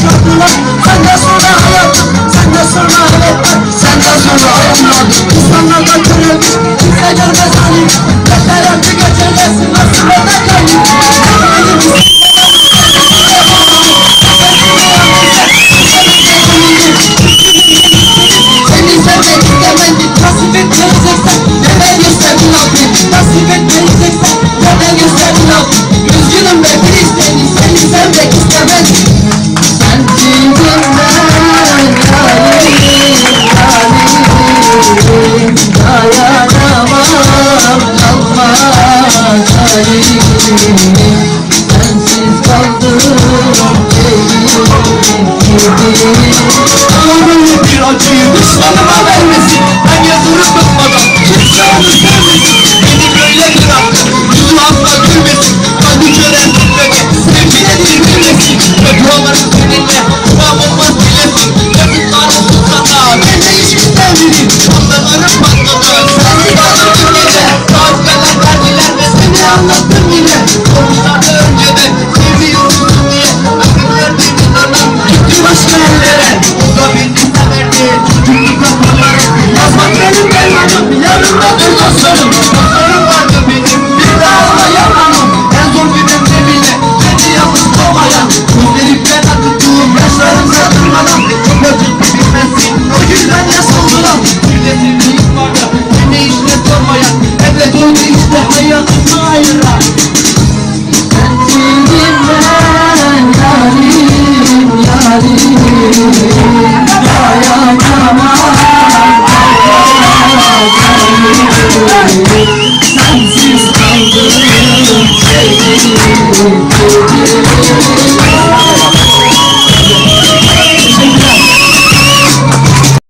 yıkadılar. Senden sonra hayatım, senden sonra hayatlar, senden sonra hayatlar. İnsanlardan körelmiş, kimse görmez halim. Yeter artık geçeceksin, nasıl eder kalbim. Seni sevmek istemedim, nasip etmeyeceksen neden gösterdin Rabbim? Nasip etmeyeceksen neden gösterdin Rabbim? Üzgünüm be Filistinli, seni sevmek istemedim. Sensizim ben yarim, dayanamam, kalmaz halim. Sensiz kaldım Böyle bir acıyı düşmanıma vermesin. Ben yazını tutmadan kimse onu sevmesin. Beni böyle bıraktın, yüzü asla gülmesin. Kalbi gören titreme, sevgine dirgirmesin. Öpüyorlarım seninle, tam olmaz bilesin. Yazıklarım tutsana, ben de hiç istemedim. Andalarım patladı, sensiz kaldım bir gece. Saat kadar verdiler ve seni anlattım.